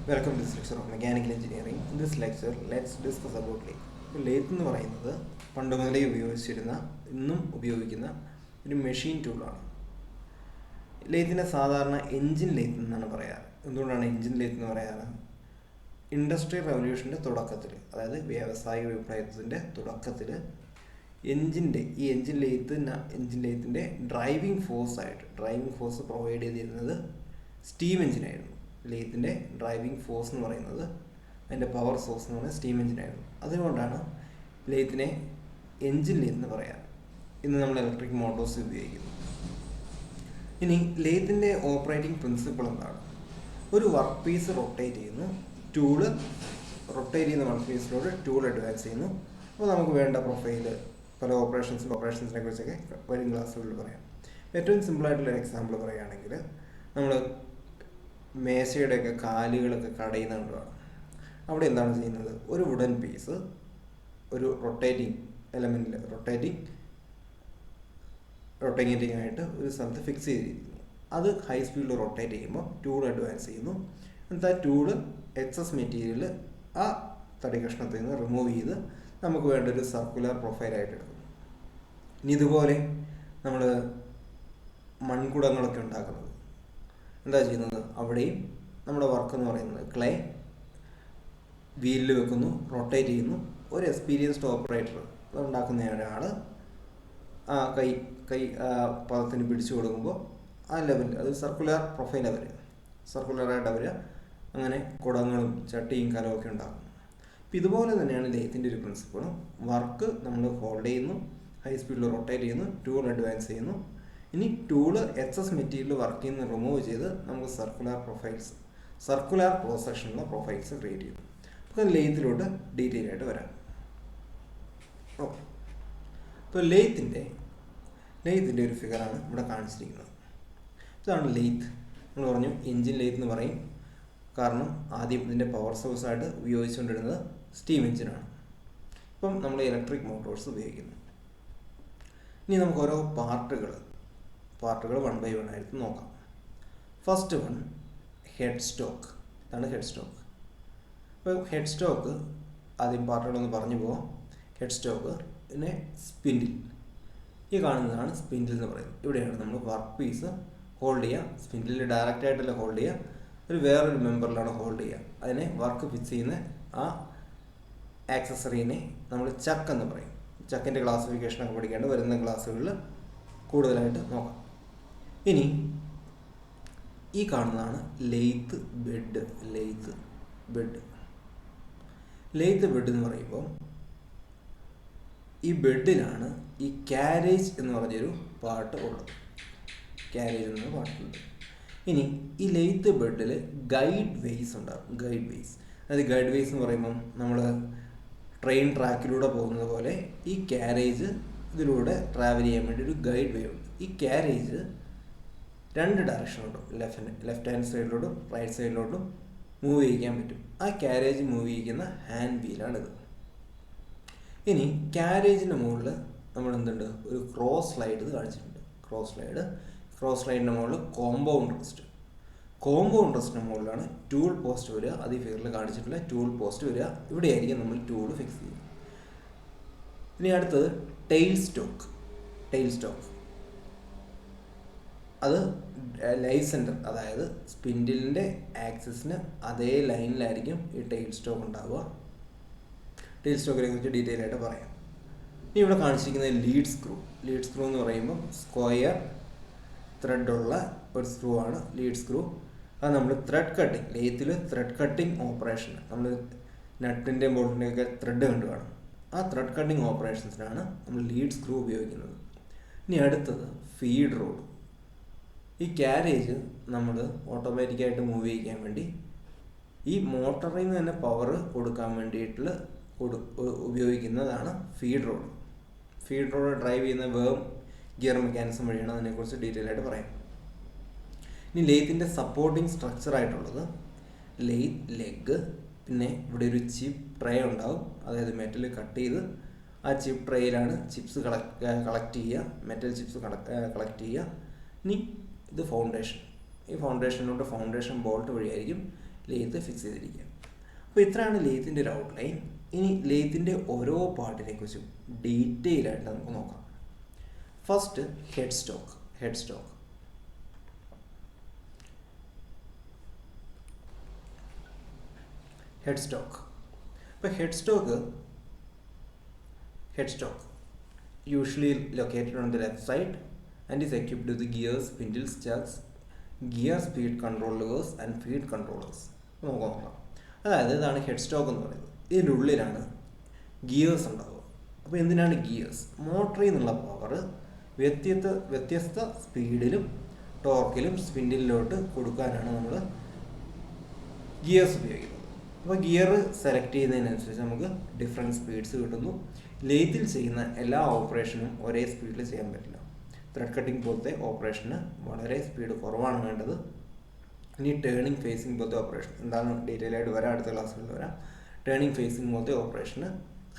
Welcome to this lecture of Mechanical Engineering. In this lecture, let's discuss about lathe. lathe എന്ന് പറയുന്നത് പണ്ട് മുതലേ ഇന്നും ഉപയോഗിക്കുന്ന ഒരു മെഷീൻ ടൂളാണ്. ലേത്തിനെ സാധാരണ എൻജിൻ ലേത്ത് എന്നാണ് പറയാറ്. എന്തുകൊണ്ടാണ് എൻജിൻ ലേത്ത് എന്ന് പറയാറ്? ഇൻഡസ്ട്രിയൽ റവല്യൂഷൻ്റെ തുടക്കത്തിൽ, അതായത് വ്യാവസായിക വിപ്ലവത്തിൻ്റെ തുടക്കത്തിൽ ഈ എൻജിൻ ലേത്തിൻ്റെ ഡ്രൈവിംഗ് ഫോഴ്സ് പ്രൊവൈഡ് ചെയ്തിരുന്നത് സ്റ്റീം എഞ്ചിനായിരുന്നു. ലേത്തിൻ്റെ ഡ്രൈവിംഗ് ഫോഴ്സ് എന്ന് പറയുന്നത്, അതിൻ്റെ പവർ സോഴ്സ് എന്ന് പറയുന്നത് സ്റ്റീം എഞ്ചിനായിരുന്നു. അതുകൊണ്ടാണ് ലേത്തിനെ എൻജിൻ ലേത്ത് എന്ന് പറയാറ്. ഇന്ന് നമ്മൾ ഇലക്ട്രിക് മോട്ടോഴ്സ് ഉപയോഗിക്കുന്നു. ഇനി ലേത്തിൻ്റെ ഓപ്പറേറ്റിംഗ് പ്രിൻസിപ്പിൾ എന്താണ്? ഒരു വർക്ക് പീസ് റൊട്ടേറ്റ് ചെയ്യുന്നു, റൊട്ടേറ്റ് ചെയ്യുന്ന വർക്ക് പീസിലോട് ടൂൾ അഡ്വാൻസ് ചെയ്യുന്നു. അപ്പോൾ നമുക്ക് വേണ്ട പ്രൊഫൈല്, പല ഓപ്പറേഷൻസിനെ കുറിച്ചൊക്കെ വരും ക്ലാസ്സുകളിൽ പറയാം. ഏറ്റവും സിമ്പിളായിട്ടുള്ള എക്സാമ്പിൾ പറയുകയാണെങ്കിൽ, നമ്മൾ മേശയുടെയൊക്കെ കാലുകളൊക്കെ കടയുന്നുണ്ട്. അവിടെ എന്താണ് ചെയ്യുന്നത്? ഒരു വുഡൻ പീസ് ഒരു റൊട്ടേറ്റിംഗ് എലമെൻറ്റിൽ റൊട്ടേറ്റിംഗ് ആയിട്ട് ഒരു സ്ഥലത്ത് ഫിക്സ് ചെയ്തിരിക്കുന്നു. അത് ഹൈ സ്പീഡിൽ റൊട്ടേറ്റ് ചെയ്യുമ്പോൾ ടൂൾ അഡ്വാൻസ് ചെയ്യുന്നു. എന്നിട്ട് ആ ടൂള് എക്സസ് മെറ്റീരിയൽ ആ തടി കഷ്ണത്തിൽ നിന്ന് റിമൂവ് ചെയ്ത് നമുക്ക് വേണ്ട ഒരു സർക്കുലർ പ്രൊഫൈലായിട്ട് എടുക്കുന്നു. ഇനി ഇതുപോലെ നമ്മൾ മൺകുടങ്ങളൊക്കെ ഉണ്ടാക്കുന്നത് എന്താ ചെയ്യുന്നത്? അവിടെയും നമ്മുടെ വർക്ക് എന്ന് പറയുന്നത് ക്ലേ വീലിൽ വെക്കുന്നു, റൊട്ടേറ്റ് ചെയ്യുന്നു. ഒരു എക്സ്പീരിയൻസ്ഡ് ഓപ്പറേറ്റർ ഉണ്ടാക്കുന്ന ഒരാൾ ആ കൈ പദത്തിന് പിടിച്ചു കൊടുക്കുമ്പോൾ ആ ലെവലിൽ അത് സർക്കുലറായിട്ട് അവർ അങ്ങനെ കുടങ്ങളും ചട്ടിയും കലമൊക്കെ ഉണ്ടാക്കുന്നു. അപ്പം ഇതുപോലെ തന്നെയാണ് ലേത്തിൻ്റെ ഒരു പ്രിൻസിപ്പിൾ. വർക്ക് നമ്മൾ ഹോൾഡ് ചെയ്യുന്നു, ഹൈ സ്പീഡിൽ റൊട്ടേറ്റ് ചെയ്യുന്നു, ടൂൾ അഡ്വാൻസ് ചെയ്യുന്നു. ഇനി ടൂള് എക്സസ് മെറ്റീരിയൽ വർക്കിൽ നിന്ന് റിമൂവ് ചെയ്ത് നമുക്ക് സർക്കുലർ ക്രോസ് സെക്ഷനുള്ള പ്രൊഫൈൽസ് ക്രിയേറ്റ് ചെയ്യും. അപ്പോൾ ലേത്തിലോട്ട് ഡീറ്റെയിൽ ആയിട്ട് വരാം. ഓക്കെ, ഇപ്പോൾ ലേത്തിൻ്റെ ഒരു ഫിഗറാണ് ഇവിടെ കാണിച്ചിരിക്കുന്നത്. ഇതാണ് ലേത്ത്. നമ്മൾ പറഞ്ഞു എൻജിൻ ലേത്ത് എന്ന് പറയും. കാരണം ആദ്യം ഇതിൻ്റെ പവർ സോഴ്സായിട്ട് ഉപയോഗിച്ചുകൊണ്ടിരുന്നത് സ്റ്റീം എഞ്ചിനാണ്. ഇപ്പം നമ്മൾ ഇലക്ട്രിക് മോട്ടോഴ്സ് ഉപയോഗിക്കുന്നു. ഇനി നമുക്ക് ഓരോ പാർട്ടുകൾ 1 by 1 ആയിട്ട് നോക്കാം. First one head stock. ഇതാണ് ഹെഡ് സ്റ്റോക്ക്. അപ്പോൾ ഹെഡ് സ്റ്റോക്ക് ആദ്യം പാർട്ടുകളൊന്ന് പറഞ്ഞു പോകാം. ഹെഡ് സ്റ്റോക്ക്, പിന്നെ സ്പിൻഡിൽ. ഈ കാണുന്നതാണ് സ്പിൻഡിൽ എന്ന് പറയുന്നത്. ഇവിടെയാണ് നമ്മൾ വർക്ക് പീസ് ഹോൾഡ് ചെയ്യുക. സ്പിൻഡിൽ ഡയറക്റ്റ് ആയിട്ടല്ല ഹോൾഡ് ചെയ്യുക, വേറൊരു മെമ്പറിലാണ് ഹോൾഡ് ചെയ്യുക. അതിനെ വർക്ക് ഫിക്സ് ചെയ്യുന്ന ആ ആക്സസറീനെ നമ്മൾ ചക്ക് എന്ന് പറയും. ചക്കിൻ്റെ ക്ലാസിഫിക്കേഷനൊക്കെ പഠിക്കേണ്ട വരുന്ന ക്ലാസ്സുകളിൽ കൂടുതലായിട്ട് നോക്കാം. ഇനി ഈ കാണുന്നതാണ് ലേത്ത് ബെഡ് എന്ന് പറയുമ്പോൾ ഈ ബെഡിലാണ് ഈ ക്യാരേജ് എന്ന് പറഞ്ഞൊരു പാർട്ട് ഉള്ളത്. ഇനി ഈ ലേത്ത് ബെഡിൽ ഗൈഡ് വേസ് ഉണ്ടാകും. അതായത് ഗൈഡ് വേസ് എന്ന് പറയുമ്പം നമ്മൾ ട്രെയിൻ ട്രാക്കിലൂടെ പോകുന്നത് പോലെ ഈ ക്യാരേജ് ഇതിലൂടെ ട്രാവൽ ചെയ്യാൻ വേണ്ടി ഒരു ഗൈഡ് വേ ഉണ്ട്. ഈ ക്യാരേജ് 2 ഡയറക്ഷനുണ്ടും, ലെഫ്റ്റ് ഹാൻഡ് സൈഡിലോട്ടും റൈറ്റ് സൈഡിലോട്ടും മൂവ് ചെയ്യിക്കാൻ പറ്റും. ആ ക്യാരേജ് മൂവ് ചെയ്യിക്കുന്ന ഹാൻഡ് വീലാണിത്. ഇനി ക്യാരേജിൻ്റെ മുകളിൽ നമ്മൾ എന്തുണ്ട്? ഒരു ക്രോസ് സ്ലൈഡ് കാണിച്ചിട്ടുണ്ട്. ക്രോസ് സ്ലൈഡിൻ്റെ മുകളിൽ കോമ്പൗണ്ട് റെസ്റ്റിൻ്റെ മുകളിലാണ് ടൂൾ പോസ്റ്റ് വരിക. അത് ഈ ഫിഗറിൽ കാണിച്ചിട്ടുള്ള ടൂൾ പോസ്റ്റ് വരിക. ഇവിടെയായിരിക്കും നമ്മൾ ടൂൾ ഫിക്സ് ചെയ്യുക. ഇനി അടുത്തത് ടെയിൽ സ്റ്റോക്ക്. അത് ലൈഫ് സെൻറ്റർ, അതായത് സ്പിൻഡിലിൻ്റെ ആക്സിസിന് അതേ ലൈനിലായിരിക്കും ഈ ടെയിൽ സ്റ്റോക്ക് ഉണ്ടാവുക. ടെയിൽ സ്റ്റോക്കിനെ കുറിച്ച് ഡീറ്റെയിൽ ആയിട്ട് പറയാം. ഇനി ഇവിടെ കാണിച്ചിരിക്കുന്നത് ലീഡ് സ്ക്രൂ എന്ന് പറയുമ്പോൾ സ്ക്വയർ ത്രെഡുള്ള ഒരു സ്ക്രൂ ആണ് ലീഡ് സ്ക്രൂ. അത് നമ്മൾ ലേത്തിൽ ത്രെഡ് കട്ടിങ് ഓപ്പറേഷൻ, നമ്മൾ നട്ടിൻ്റെയും ബോൾട്ടിൻ്റെയൊക്കെ ത്രെഡ് കണ്ടു കാണും. ആ ത്രെഡ് കട്ടിങ് ഓപ്പറേഷൻസിനാണ് നമ്മൾ ലീഡ് സ്ക്രൂ ഉപയോഗിക്കുന്നത്. ഇനി അടുത്തത് ഫീഡ് റോഡ്. ഈ ക്യാരേജ് നമ്മൾ ഓട്ടോമാറ്റിക്കായിട്ട് മൂവ് ചെയ്യിക്കാൻ വേണ്ടി ഈ മോട്ടറിൽ നിന്ന് തന്നെ പവർ കൊടുക്കാൻ വേണ്ടിയിട്ടുള്ള ഉപയോഗിക്കുന്നതാണ് ഫീഡ് റോഡ് ഡ്രൈവ് ചെയ്യുന്ന ഗിയർ മെക്കാനിസം വഴിയാണ്. അതിനെക്കുറിച്ച് ഡീറ്റെയിൽ ആയിട്ട് പറയാം. ഇനി ലേത്തിൻ്റെ സപ്പോർട്ടിങ് സ്ട്രക്ചറായിട്ടുള്ളത് ലെഗ്, പിന്നെ ഇവിടെ ഒരു ചിപ്പ് ട്രേ ഉണ്ടാവും. അതായത് മെറ്റൽ കട്ട് ചെയ്ത് ആ ചിപ്പ് ട്രേയിലാണ് ചിപ്സ് കളക്ട് ചെയ്യുക, മെറ്റൽ ചിപ്സ് കളക്ട് ചെയ്യുക. ഇനി ഇത് ഫൗണ്ടേഷൻ. ഈ ഫൗണ്ടേഷനിലോട്ട് ഫൗണ്ടേഷൻ ബോൾട്ട് വഴിയായിരിക്കും ലേത്ത് ഫിക്സ് ചെയ്തിരിക്കുക. അപ്പോൾ ഇത്രയാണ് ലേത്തിൻ്റെ ഒരു ഔട്ട്ലൈൻ. ഇനി ലേത്തിൻ്റെ ഓരോ പാർട്ടിനെ കുറിച്ചും ഡീറ്റെയിൽ ആയിട്ട് നമുക്ക് നോക്കാം. First head stock. Head stock ഇപ്പോൾ head stock usually located on the left side and is equipped with the gears, spindles, chucks, gear speed control levers and feed controllers. നമുക്ക് നോക്കാം. അതായത് ഇതാണ് ഹെഡ് സ്റ്റോക്ക് എന്ന് പറയുന്നത്. ഇതിൻ്റെ ഉള്ളിലാണ് ഗിയേഴ്സ് ഉണ്ടാവുക. അപ്പോൾ എന്തിനാണ് ഗിയേഴ്സ്? മോട്ടറിൽ നിന്നുള്ള പവർ വ്യത്യസ്ത സ്പീഡിലും ടോർക്കിലും സ്പിൻഡിലോട്ട് കൊടുക്കാനാണ് നമ്മൾ ഗിയേഴ്സ് ഉപയോഗിക്കുന്നത്. അപ്പോൾ ഗിയർ സെലക്ട് ചെയ്യുന്നതിനനുസരിച്ച് നമുക്ക് ഡിഫറെൻറ്റ് സ്പീഡ്സ് കിട്ടുന്നു. ലേത്തിൽ ചെയ്യുന്ന എല്ലാ ഓപ്പറേഷനും ഒരേ സ്പീഡിൽ ചെയ്യാൻ പറ്റില്ല. ത്രെഡ് കട്ടിങ് പോലത്തെ ഓപ്പറേഷന് വളരെ സ്പീഡ് കുറവാണ് വേണ്ടത്. ഇനി ടേണിങ് ഫേസിങ് പോലത്തെ ഓപ്പറേഷൻ എന്താണ് ഡീറ്റെയിൽ ആയിട്ട് വരാം, അടുത്ത ക്ലാസ്സുകളിൽ വരാം. ടേണിങ് ഫേസിങ് പോലത്തെ ഓപ്പറേഷന്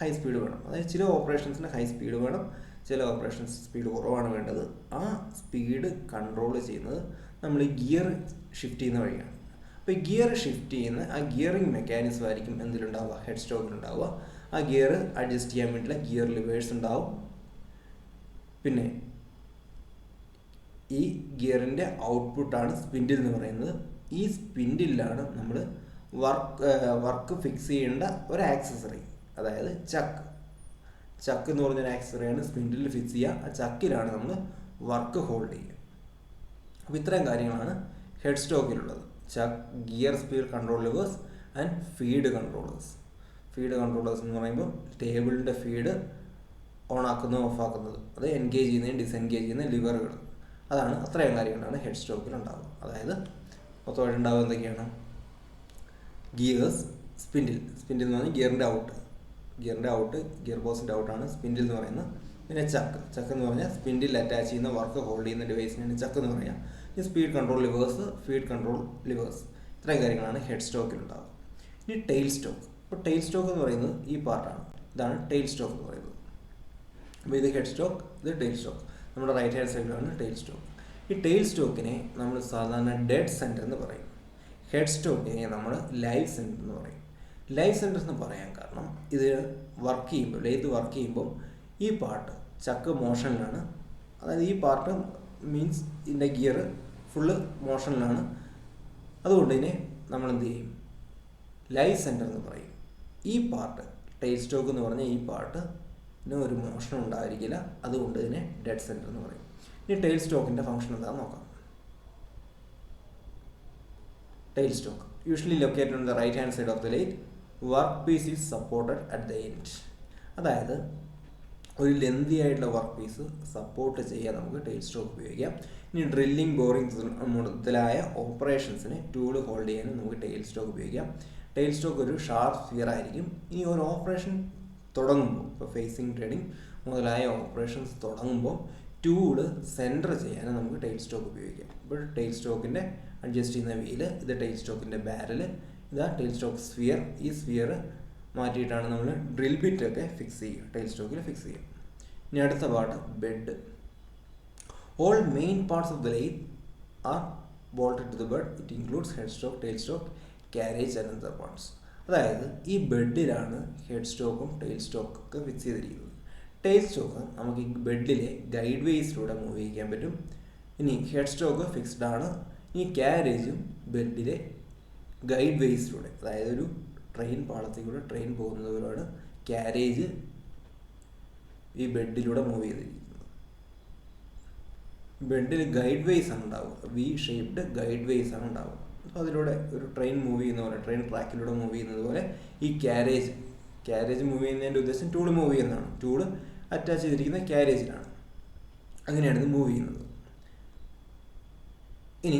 ഹൈ സ്പീഡ് വേണം. അതായത് ചില ഓപ്പറേഷൻസിന് ഹൈ സ്പീഡ് വേണം, ചില ഓപ്പറേഷൻസ് സ്പീഡ് കുറവാണ് വേണ്ടത്. ആ സ്പീഡ് കൺട്രോൾ ചെയ്യുന്നത് നമ്മൾ ഈ ഗിയർ ഷിഫ്റ്റ് ചെയ്യുന്ന വഴിയാണ്. അപ്പോൾ ഈ ഗിയർ ഷിഫ്റ്റ് ചെയ്യുന്ന ആ ഗിയറിംഗ് മെക്കാനിസം ആയിരിക്കും എന്തിലുണ്ടാവുക? ഹെഡ് സ്റ്റോക്കിലുണ്ടാവുക. ആ ഗിയർ അഡ്ജസ്റ്റ് ചെയ്യാൻ വേണ്ടിയിട്ടുള്ള ഗിയർ ലിവേഴ്സ് ഉണ്ടാവും. പിന്നെ ഈ ഗിയറിൻ്റെ ഔട്ട്പുട്ടാണ് സ്പിൻഡിൽ എന്ന് പറയുന്നത്. ഈ സ്പിൻഡിലാണ് നമ്മൾ വർക്ക് ഫിക്സ് ചെയ്യേണ്ട ഒരു ആക്സസറി, അതായത് ചക്ക് എന്ന് പറഞ്ഞൊരു ആക്സസറിയാണ് സ്പിൻഡിൽ ഫിക്സ് ചെയ്യുക. ആ ചക്കിലാണ് നമ്മൾ വർക്ക് ഹോൾഡ് ചെയ്യുക. അപ്പോൾ ഇത്രയും കാര്യങ്ങളാണ് ഹെഡ് സ്റ്റോക്കിലുള്ളത്. Chuck, gear speed control levers and feed controllers. Feed controllers എന്ന് പറയുമ്പോൾ ടേബിളിൻ്റെ ഫീഡ് ഓൺ ആക്കുന്നത് ഓഫ് ആക്കുന്നത്, അത് എൻഗേജ് ചെയ്യുന്നതും ഡിസെൻഗേജ് ചെയ്യുന്ന ലിവറുകൾ, അതാണ് അത്രയും കാര്യങ്ങളാണ് ഹെഡ് സ്റ്റോക്കിൽ ഉണ്ടാവുക. അതായത് മൊത്തമായിട്ട് ഉണ്ടാവുക എന്തൊക്കെയാണ്? ഗിയേഴ്സ്, സ്പിൻഡിൽ എന്ന് പറഞ്ഞാൽ ഗിയറിൻ്റെ ഔട്ട്, ഗിയർ ബോക്സിൻ്റെ ഔട്ടാണ് സ്പിൻഡിൽ എന്ന് പറയുന്നത്. പിന്നെ ചക്ക് എന്ന് പറഞ്ഞാൽ സ്പിൻഡിൽ അറ്റാച്ച് ചെയ്യുന്ന വർക്ക് ഹോൾഡ് ചെയ്യുന്ന ഡിവൈസിനാണ് ചക്ക് എന്ന് പറയുക. ഈ speed control levers, feed control levers, ഇത്രയും കാര്യങ്ങളാണ് ഹെഡ് സ്റ്റോക്കിൽ ഉണ്ടാവുക. ഇനി ടെയിൽ സ്റ്റോക്ക്. അപ്പോൾ ടെയിൽ സ്റ്റോക്ക് എന്ന് പറയുന്നത് ഈ പാർട്ടാണ്. ഇതാണ് ടെയിൽ സ്റ്റോക്ക് എന്ന് പറയുന്നത്. അപ്പോൾ ഇത് ഹെഡ് സ്റ്റോക്ക്, ഇത് ടെയിൽ സ്റ്റോക്ക്. നമ്മുടെ റൈറ്റ് ഹാൻഡ് സൈഡിലാണ് ടെയിൽ സ്റ്റോക്ക്. ഈ ടെയിൽ സ്റ്റോക്കിനെ നമ്മൾ സാധാരണ ഡെഡ് സെൻറ്റർ എന്ന് പറയും. ഹെഡ് സ്റ്റോക്കിനെ നമ്മൾ ലൈവ് സെൻറ്റർ എന്ന് പറയും. ലൈവ് സെൻറ്റർ എന്ന് പറയാൻ കാരണം ഇത് വർക്ക് ചെയ്യുമ്പോൾ, ലേത്ത് വർക്ക് ചെയ്യുമ്പോൾ ഈ പാർട്ട് ചക്ക് മോഷനിലാണ്. അതായത് ഈ പാർട്ട് മീൻസ് ഇതിൻ്റെ ഗിയർ ഫുള്ള് മോഷനിലാണ്. അതുകൊണ്ട് ഇതിനെ നമ്മൾ എന്ത് ചെയ്യും? ലൈവ് സെൻറ്റർ എന്ന് പറയും. ഈ പാർട്ട് ടെയിൽ സ്റ്റോക്ക് എന്ന് പറഞ്ഞാൽ ഈ പാർട്ടിന് ഒരു മോഷണം ഉണ്ടായിരിക്കില്ല. അതുകൊണ്ട് ഇതിനെ ഡെഡ് സെൻറ്റർ എന്ന് പറയും. ഇനി ടെയിൽ സ്റ്റോക്കിൻ്റെ ഫംഗ്ഷൻ എന്താണെന്ന് നോക്കാം. Tail stock usually located on the right hand side of the lathe. Work piece is supported at the end. അതായത് ഒരു ലെന്തി ആയിട്ടുള്ള വർക്ക് പീസ് സപ്പോർട്ട് ചെയ്യാൻ നമുക്ക് ടെയിൽ സ്റ്റോക്ക് ഉപയോഗിക്കാം. ഇനി ഡ്രില്ലിംഗ്, ബോറിംഗ് മുതലായ ഓപ്പറേഷൻസിന് ടൂൾ ഹോൾഡ് ചെയ്യാനും നമുക്ക് ടെയിൽ സ്റ്റോക്ക് ഉപയോഗിക്കാം. ടെയിൽ സ്റ്റോക്ക് ഒരു ഷാർപ്പ് സ്ഫിയർ ആയിരിക്കും. ഇനി ഒരു ഓപ്പറേഷൻ തുടങ്ങുമ്പോൾ, ഇപ്പോൾ ഫേസിങ്, ട്രേഡിങ് മുതലായ ഓപ്പറേഷൻസ് തുടങ്ങുമ്പോൾ ടൂള് സെൻറ്റർ ചെയ്യാനും നമുക്ക് ടെയിൽ സ്റ്റോക്ക് ഉപയോഗിക്കാം. ഇപ്പോൾ ടെയിൽ സ്റ്റോക്കിൻ്റെ അഡ്ജസ്റ്റ് ചെയ്യുന്ന വീല്, ഇത് ടെയിൽ സ്റ്റോക്കിൻ്റെ ബാരൽ, ഇതാ ടെയിൽ സ്റ്റോക്ക് സ്ഫിയർ. ഈ സ്ഫിയർ മാറ്റിയിട്ടാണ് നമ്മൾ ഡ്രിൽ ബിറ്റൊക്കെ ഫിക്സ് ചെയ്യുക, ടെയിൽ സ്റ്റോക്കിൽ ഫിക്സ് ചെയ്യുക. ഇനി അടുത്ത part bed. All main parts of the lathe are bolted to the bed. It includes head stock, tail stock, carriage and other parts. അതായത് ഈ ബെഡിലാണ് ഹെഡ് സ്റ്റോക്കും ടെയിൽ സ്റ്റോക്കൊക്കെ ഫിക്സ് ചെയ്തിരിക്കുന്നത്. ടെയിൽ സ്റ്റോക്ക് നമുക്ക് ഈ ബെഡിലെ ഗൈഡ് വേസിലൂടെ മൂവ് ചെയ്യിക്കാൻ പറ്റും. ഇനി ഹെഡ് സ്റ്റോക്ക് ഫിക്സ്ഡ് ആണ്. ഇനി ക്യാരേജും ബെഡിലെ ഗൈഡ് വേസിലൂടെ, അതായത് ഒരു ട്രെയിൻ പാളത്തിലൂടെ ട്രെയിൻ പോകുന്നത് പോലെയാണ് ക്യാരേജ് ഈ ബെഡിലൂടെ മൂവ് ചെയ്തിരിക്കുന്നത്. ബെഡിൽ ഗൈഡ് വേസ് ആണ് ഉണ്ടാവുക, വി ഷേപ്ഡ് ഗൈഡ് വേസ് ആണ് ഉണ്ടാവുക. അപ്പോൾ അതിലൂടെ ഒരു ട്രെയിൻ മൂവ് ചെയ്യുന്ന പോലെ, ട്രെയിൻ ട്രാക്കിലൂടെ മൂവ് ചെയ്യുന്നത് പോലെ ഈ ക്യാരേജ് മൂവ് ചെയ്യുന്നതിൻ്റെ ഉദ്ദേശം ടൂള് മൂവ് ചെയ്യുന്നതാണ്. ടൂള് അറ്റാച്ച് ചെയ്തിരിക്കുന്ന ക്യാരേജിലാണ്. അങ്ങനെയാണ് ഇത് മൂവ് ചെയ്യുന്നത്. ഇനി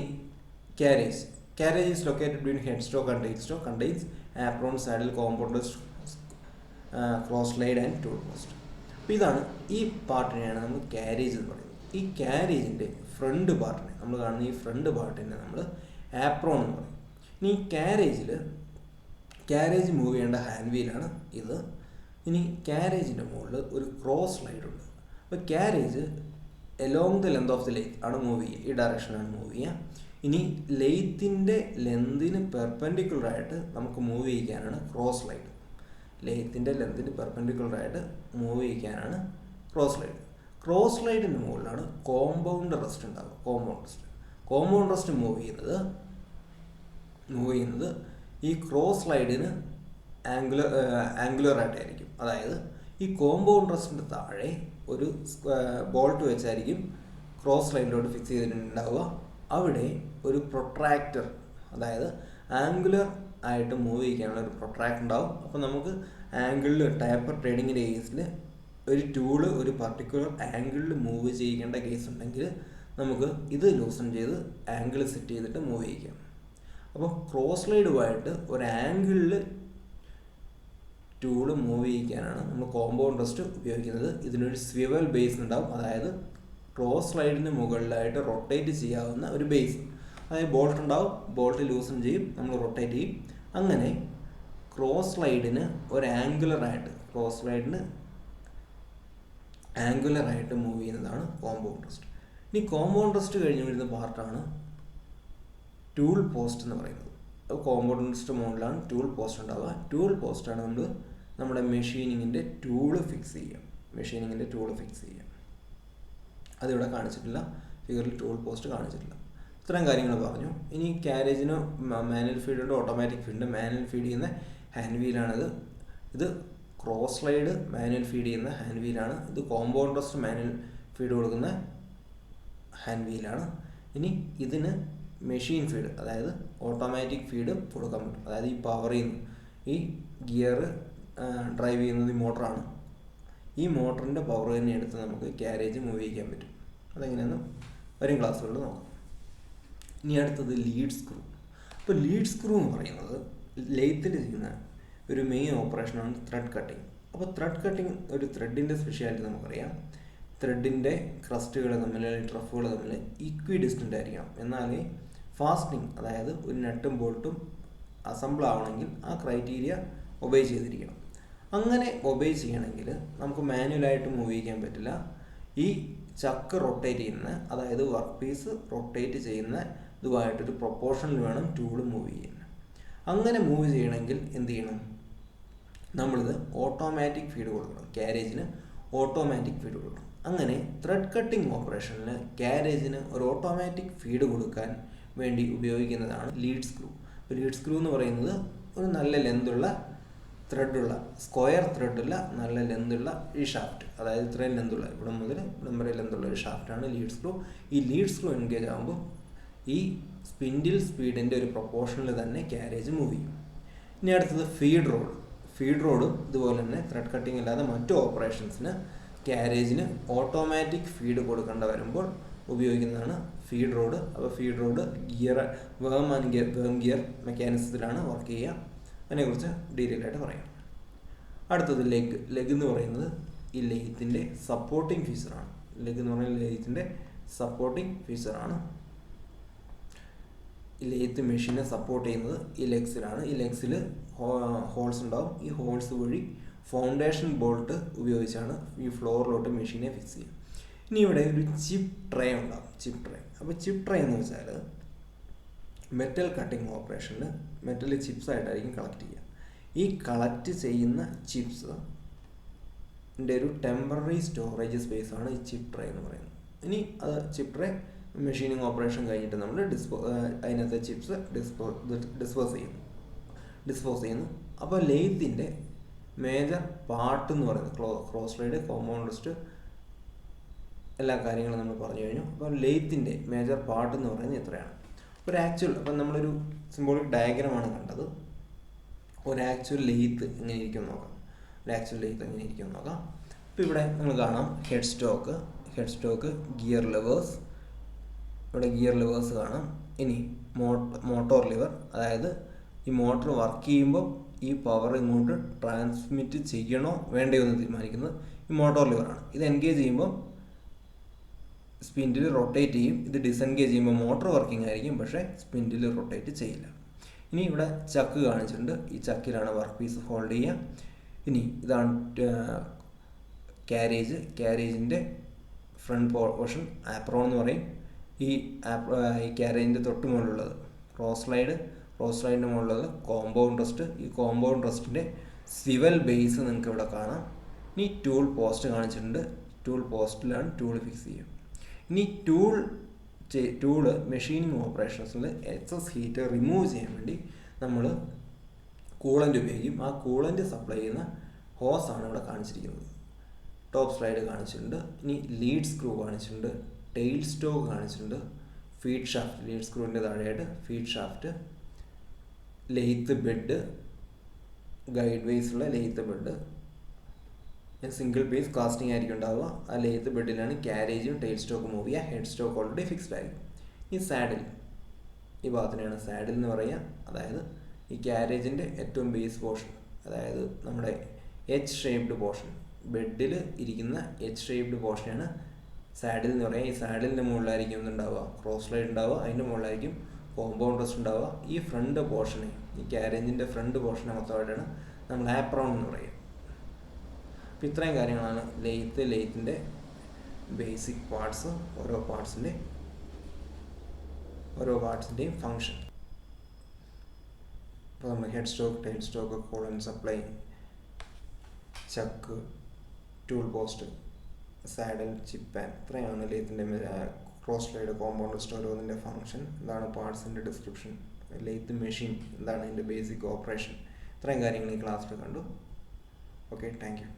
carriage is located between headstock and tailstock, contains apron, saddle, compounders, cross slide and tool post. അപ്പോൾ ഇതാണ് ഈ പാർട്ടിനെയാണ് നമ്മൾ ക്യാരേജ് എന്ന് പറയുന്നത്. ഈ ക്യാരേജിൻ്റെ ഫ്രണ്ട് പാർട്ടിനെ, നമ്മൾ കാണുന്ന ഈ ഫ്രണ്ട് പാർട്ടിനെ നമ്മൾ ആപ്രോൺ എന്ന് പറയും. ഇനി ക്യാരേജ് മൂവ് ചെയ്യേണ്ട ഹാൻഡ് വീലാണ് ഇത്. ഇനി ക്യാരേജിൻ്റെ മുകളിൽ ഒരു ക്രോസ് സ്ലൈഡ് ഉണ്ട്. അപ്പോൾ carriage along the length of the leg ആണ് മൂവ് ചെയ്യുക, ഈ ഡയറക്ഷനാണ് മൂവ് ചെയ്യുക. ഇനി ലെയ്ത്തിൻ്റെ ലെന്തിന് പെർപെൻഡിക്കുലറായിട്ട് നമുക്ക് മൂവ് ചെയ്യിക്കാനാണ് ക്രോസ് സ്ലൈഡ്. ലെയ്ത്തിൻ്റെ ലെന്തിന് പെർപെൻഡിക്കുലറായിട്ട് മൂവ് ചെയ്യിക്കാനാണ് ക്രോസ് സ്ലൈഡ്. ക്രോസ് സ്ലൈഡിന് മുകളിലാണ് കോമ്പൗണ്ട് റെസ്റ്റ് ഉണ്ടാവുക. കോമ്പൗണ്ട് റെസ്റ്റ് മൂവ് ചെയ്യുന്നത് ഈ ക്രോസ് സ്ലൈഡിന് ആംഗുലറായിട്ടായിരിക്കും. അതായത് ഈ കോമ്പൗണ്ട് റെസ്റ്റിൻ്റെ താഴെ ഒരു ബോൾട്ട് വെച്ചായിരിക്കും ക്രോസ് സ്ലൈഡിലോട്ട് ഫിക്സ് ചെയ്തിട്ടുണ്ടാവുക. അവിടെ ഒരു പ്രൊട്രാക്ടർ, അതായത് ആംഗുലർ ആയിട്ട് മൂവ് ചെയ്യിക്കാനുള്ള ഒരു പ്രൊട്രാക്ടർ ഉണ്ടാവും. അപ്പോൾ നമുക്ക് ആംഗിളിൽ ടേപ്പർ ട്രേഡിങ്ങിൻ്റെ കേസിൽ ഒരു ടൂള് ഒരു പർട്ടിക്കുലർ ആംഗിളിൽ മൂവ് ചെയ്യിക്കേണ്ട കേസ് ഉണ്ടെങ്കിൽ നമുക്ക് ഇത് ലൂസൺ ചെയ്ത് ആംഗിൾ സെറ്റ് ചെയ്തിട്ട് മൂവ് ചെയ്യിക്കാം. അപ്പോൾ ക്രോസ് സ്ലൈഡുമായിട്ട് ഒരു ആംഗിളിൽ ടൂള് മൂവ് ചെയ്യിക്കാനാണ് നമ്മൾ കോമ്പൗണ്ട് റെസ്റ്റ് ഉപയോഗിക്കുന്നത്. ഇതിനൊരു സ്വിവൽ ബേസ് ഉണ്ടാവും. അതായത് ക്രോസ് സ്ലൈഡിന് മുകളിലായിട്ട് റൊട്ടേറ്റ് ചെയ്യാവുന്ന ഒരു ബേസ്. അതായത് ബോൾട്ട് ഉണ്ടാവും, ബോൾട്ട് ലൂസൺ ചെയ്യും, നമ്മൾ റൊട്ടേറ്റ് ചെയ്യും. അങ്ങനെ ക്രോസ് സ്ലൈഡിന് ഒരു ആംഗുലറായിട്ട് മൂവ് ചെയ്യുന്നതാണ് കോമ്പൗണ്ട് റെസ്റ്റ്. ഇനി കോമ്പൗണ്ട് റെസ്റ്റ് കഴിഞ്ഞ് വരുന്ന പാർട്ടാണ് ടൂൾ പോസ്റ്റ് എന്ന് പറയുന്നത്. കോമ്പൗണ്ട് റെസ്റ്റ് മുകളിലാണ് ടൂൾ പോസ്റ്റ് ഉണ്ടാവുക. ടൂൾ പോസ്റ്റാണ് നമ്മുടെ മെഷീനിങ്ങിൻ്റെ ടൂള് ഫിക്സ് ചെയ്യുക. അതിവിടെ കാണിച്ചിട്ടില്ല, ഫിഗറിൽ ടൂൾ പോസ്റ്റ് കാണിച്ചിട്ടില്ല. ഇത്രയും കാര്യങ്ങൾ പറഞ്ഞു. ഇനി ക്യാരേജിന് മാനുവൽ ഫീഡുണ്ട്, ഓട്ടോമാറ്റിക് ഫീഡുണ്ട്. മാനുവൽ ഫീഡ് ചെയ്യുന്ന ഹാൻഡ് വീലാണിത്. ഇത് ക്രോസ് സ്ലൈഡ് മാനുവൽ ഫീഡ് ചെയ്യുന്ന ഹാൻഡ് വീലാണ്. ഇത് കോമ്പൗണ്ട് റെസ്റ്റ് മാനുവൽ ഫീഡ് കൊടുക്കുന്ന ഹാൻഡ് വീലാണ്. ഇനി ഇതിന് മെഷീൻ ഫീഡ്, അതായത് ഓട്ടോമാറ്റിക് ഫീഡ് കൊടുക്കാൻ പറ്റും. അതായത് ഈ പവറിൽ നിന്ന് ഈ ഗിയർ ഡ്രൈവ് ചെയ്യുന്നത് ഈ മോട്ടറാണ്. ഈ മോട്ടറിൻ്റെ പവർ തന്നെ എടുത്ത് നമുക്ക് ക്യാരേജ് മൂവ് ചെയ്യിക്കാൻ പറ്റും. അതെങ്ങനെയാണെന്ന് വരും ക്ലാസ്സുകളിൽ നോക്കാം. ഇനി അടുത്തത് ലീഡ് സ്ക്രൂ. അപ്പോൾ ലീഡ് സ്ക്രൂ എന്ന് പറയുന്നത് ലെയ്ത്തിൽ ചെയ്യുന്ന ഒരു മെയിൻ ഓപ്പറേഷനാണ് ത്രെഡ് കട്ടിങ്. അപ്പോൾ ത്രെഡ് കട്ടിങ് ഒരു ത്രെഡിൻ്റെ സ്പെഷ്യാലിറ്റി നമുക്കറിയാം. ത്രെഡിൻ്റെ ക്രസ്റ്റുകൾ തമ്മിൽ ട്രഫുകൾ തമ്മിൽ ഈക്വി ഡിസ്റ്റൻ്റ് ആയിരിക്കണം. എന്നാലേ ഫാസ്റ്റനിങ്, അതായത് ഒരു നട്ടും ബോൾട്ടും അസംബിൾ ആവണമെങ്കിൽ ആ ക്രൈറ്റീരിയ ഒബേ ചെയ്തിരിക്കണം. അങ്ങനെ ഒബേ ചെയ്യണമെങ്കിൽ നമുക്ക് മാനുവലായിട്ട് മൂവ് ചെയ്യിക്കാൻ പറ്റില്ല. ഈ ചക്ക് റൊട്ടേറ്റ് ചെയ്യുന്ന, അതായത് വർക്ക് പീസ് റൊട്ടേറ്റ് ചെയ്യുന്ന ഇതുമായിട്ടൊരു പ്രൊപ്പോർഷനിൽ വേണം ടൂള് മൂവ് ചെയ്യാൻ. അങ്ങനെ മൂവ് ചെയ്യണമെങ്കിൽ എന്ത് ചെയ്യണം? നമ്മളിത് ഓട്ടോമാറ്റിക് ഫീഡ് കൊടുക്കണം. ക്യാരേജിന് ഓട്ടോമാറ്റിക് ഫീഡ് കൊടുക്കണം. അങ്ങനെ ത്രെഡ് കട്ടിങ് ഓപ്പറേഷനിൽ ക്യാരേജിന് ഒരു ഓട്ടോമാറ്റിക് ഫീഡ് കൊടുക്കാൻ വേണ്ടി ഉപയോഗിക്കുന്നതാണ് ലീഡ് സ്ക്രൂ. അപ്പോൾ ലീഡ് സ്ക്രൂ എന്ന് പറയുന്നത് ഒരു നല്ല ലെന്തുള്ള ത്രെഡുള്ള, സ്ക്വയർ ത്രെഡുള്ള നല്ല ലെന്തുള്ള ഈ ഷാഫ്റ്റ്, അതായത് ഇത്രയും ലെന്തുള്ള, ഇവിടെ മുതൽ ഇവിടം വരെ ലെന്തുള്ള ഒരു ഷാഫ്റ്റാണ് ലീഡ് സ്ക്രൂ. ഈ ലീഡ് സ്ക്രൂ എൻഗേജ് ആകുമ്പോൾ ഈ സ്പിൻഡിൽ സ്പീഡിൻ്റെ ഒരു പ്രൊപ്പോർഷനിൽ തന്നെ ക്യാരേജ് മൂവ് ചെയ്യും. ഇനി അടുത്തത് ഫീഡ് റോഡും ഇതുപോലെ തന്നെ ത്രെഡ് കട്ടിങ് അല്ലാതെ മറ്റു ഓപ്പറേഷൻസിന് ക്യാരേജിന് ഓട്ടോമാറ്റിക് ഫീഡ് കൊടുക്കേണ്ട വരുമ്പോൾ ഉപയോഗിക്കുന്നതാണ് ഫീഡ് റോഡ്. അപ്പോൾ ഫീഡ് റോഡ് വേം ഗിയർ മെക്കാനിസത്തിലാണ് വർക്ക് ചെയ്യുക. അതിനെക്കുറിച്ച് ഡീറ്റെയിൽ ആയിട്ട് പറയാം. അടുത്തത് ലെഗ് എന്ന് പറയുന്നത് ഈ ലെയ്ത്തിൻ്റെ സപ്പോർട്ടിങ് ഫീച്ചറാണ്. ഈ ലെയ്ത്ത് മെഷീനെ സപ്പോർട്ട് ചെയ്യുന്നത് ഈ ലെഗ്സിലാണ്. ഈ ലെഗ്സിൽ ഹോൾസ് ഉണ്ടാവും. ഈ ഹോൾസ് വഴി ഫൗണ്ടേഷൻ ബോൾട്ട് ഉപയോഗിച്ചാണ് ഈ ഫ്ലോറിലോട്ട് മെഷീനെ ഫിക്സ് ചെയ്യുക. ഇനി ഇവിടെ ഒരു ചിപ്പ് ട്രേ ഉണ്ടാകും. അപ്പോൾ ചിപ്പ് ട്രേ എന്ന് വെച്ചാൽ മെറ്റൽ കട്ടിങ് ഓപ്പറേഷനിൽ മെറ്റൽ ചിപ്സ് ആയിട്ടായിരിക്കും കളക്ട് ചെയ്യുക. ഈ കളക്ട് ചെയ്യുന്ന ചിപ്സിൻ്റെ ഒരു ടെമ്പററി സ്റ്റോറേജ് സ്പേസാണ് ഈ ചിപ്പ് ട്രേ എന്ന് പറയുന്നത്. ഇനി അത് ചിപ്പ് ട്രേ മെഷീനിങ് ഓപ്പറേഷൻ കഴിഞ്ഞിട്ട് നമ്മൾ അതിനകത്തെ ചിപ്സ് ഡിസ്പോസ് ചെയ്യുന്നു. അപ്പോൾ ലെയ്ത്തിൻ്റെ മേജർ പാർട്ട് എന്ന് പറയുന്നത് ക്രോസ് സ്ലൈഡ്, കോമ്പൗണ്ട് റെസ്റ്റ്, എല്ലാ കാര്യങ്ങളും നമ്മൾ പറഞ്ഞു കഴിഞ്ഞു. അപ്പോൾ ലെയ്ത്തിൻ്റെ മേജർ പാർട്ട് എന്ന് പറയുന്നത് ഇത്രയാണ്. അപ്പം നമ്മളൊരു സിംബോളിക് ഡയഗ്രമാണ് കണ്ടത്. ഒരു ആക്ച്വൽ ലെയ്ത്ത് എങ്ങനെ ഇരിക്കും നോക്കാം. അപ്പോൾ ഇവിടെ നിങ്ങൾ കാണാം ഹെഡ് സ്റ്റോക്ക്, ഗിയർ ലെവേഴ്സ്. ഇവിടെ ഗിയർ ലെവേഴ്സ് കാണാം. ഇനി മോട്ടോർ ലിവർ, അതായത് ഈ മോട്ടർ വർക്ക് ചെയ്യുമ്പോൾ ഈ പവർ ഇങ്ങോട്ട് ട്രാൻസ്മിറ്റ് ചെയ്യണോ വേണ്ടയോ എന്ന് തീരുമാനിക്കുന്നത് ഈ മോട്ടോർ ലിവറാണ്. ഇത് എൻഗേജ് ചെയ്യുമ്പോൾ സ്പിൻഡിൽ റൊട്ടേറ്റ് ചെയ്യും. ഇത് ഡിസെൻഗേജ് ചെയ്യുമ്പോൾ മോട്ടോർ വർക്കിംഗ് ആയിരിക്കും, പക്ഷേ സ്പിൻഡിൽ റൊട്ടേറ്റ് ചെയ്യില്ല. ഇനി ഇവിടെ ചക്ക് കാണിച്ചിട്ടുണ്ട്. ഈ ചക്കിലാണ് വർക്ക് പീസ് ഹോൾഡ് ചെയ്യുക. ഇനി ഇതാണ് ക്യാരേജിൻ്റെ ഫ്രണ്ട് പോർഷൻ, ആപ്രോൺ എന്ന് പറയും. ഈ ഈ ക്യാരേജിൻ്റെ തൊട്ട് മുകളിലുള്ളത് ക്രോസ് സ്ലൈഡിൻ്റെ മുകളിലുള്ളത് കോമ്പൗണ്ട് റെസ്റ്റ്. ഈ കോമ്പൗണ്ട് റെസ്റ്റിൻ്റെ സിവൽ ബേസ് നിങ്ങൾക്ക് ഇവിടെ കാണാം. ഇനി ടൂൾ പോസ്റ്റ് കാണിച്ചിട്ടുണ്ട്. ടൂൾ പോസ്റ്റിലാണ് ടൂൾ ഫിക്സ് ചെയ്യുക. ഇനി ടൂള് മെഷീനിങ് ഓപ്പറേഷൻസിൽ എക്സസ് ഹീറ്റ് റിമൂവ് ചെയ്യാൻ വേണ്ടി നമ്മൾ കൂളൻ്റ് ഉപയോഗിക്കും. ആ കൂളൻ്റ് സപ്ലൈ ചെയ്യുന്ന ഹോസാണ് ഇവിടെ കാണിച്ചിരിക്കുന്നത്. ടോപ്പ് സ്ലൈഡ് കാണിച്ചിട്ടുണ്ട്. ഇനി ലീഡ് സ്ക്രൂ കാണിച്ചിട്ടുണ്ട്, ടെയിൽ സ്റ്റോക്ക് കാണിച്ചിട്ടുണ്ട്, ഫീഡ് ഷാഫ്റ്റ്, ലീഡ് സ്ക്രൂവിൻ്റെ താഴെയായിട്ട് feed shaft, lathe bed, guide വൈസുള്ള lathe bed, single piece casting ആയിരിക്കും ഉണ്ടാവുക. ആ ലെയ്ത്ത് ബെഡിലാണ് ക്യാരേജും ടെയിൽ സ്റ്റോക്ക് മൂവ് ചെയ്യുക. ഹെഡ് സ്റ്റോക്ക് ഓൾറെഡി ഫിക്സ്ഡ് ആയിരിക്കും. ഈ സാഡിൽ, ഈ ഭാഗത്തിനാണ് സാഡിൽ എന്ന് പറയുക. അതായത് ഈ ക്യാരേജിൻ്റെ ഏറ്റവും ബേസ് പോർഷൻ, അതായത് നമ്മുടെ എച്ച് ഷേപ്ഡ് പോർഷൻ, ബെഡിൽ ഇരിക്കുന്ന എച്ച് ഷേപ്ഡ് പോർഷനാണ് സാഡിൽ എന്ന് പറയുക. ഈ സാഡിലിൻ്റെ മുകളിലായിരിക്കും എന്തുണ്ടാവുക, ക്രോസ് സ്ലൈഡ് ഉണ്ടാവുക. അതിൻ്റെ മുകളിലായിരിക്കും കോമ്പൗണ്ട് റെസ്റ്റ് ഉണ്ടാവുക. ഈ ഫ്രണ്ട് പോർഷനെ, ഈ ക്യാരേജിൻ്റെ ഫ്രണ്ട് പോർഷനെ മൊത്തമായിട്ടാണ് നമ്മൾ ആപ്രോൺ എന്ന് പറയുക. അപ്പോൾ ഇത്രയും കാര്യങ്ങളാണ് ലെയ്ത്തിൻ്റെ ബേസിക് പാർട്സ്, ഓരോ പാർട്സിൻ്റെയും ഫങ്ഷൻ. അപ്പോൾ നമ്മൾ head stock, tail stock, coolant supply, chuck, tool post, saddle, chip pan, ഇത്രയാണ് ലെയ്ത്തിൻ്റെ ക്രോസ് സ്ലൈഡ്, കോമ്പൗണ്ട് റെസ്റ്റ് ഓരോന്നിൻ്റെ ഫങ്ഷൻ. എന്താണ് പാർട്സിൻ്റെ ഡിസ്ക്രിപ്ഷൻ, ലെയ്ത്ത് മെഷീൻ എന്താണ് അതിൻ്റെ ബേസിക് ഓപ്പറേഷൻ, ഇത്രയും കാര്യങ്ങൾ ഈ ക്ലാസ്സിൽ കണ്ടു. Okay, thank you.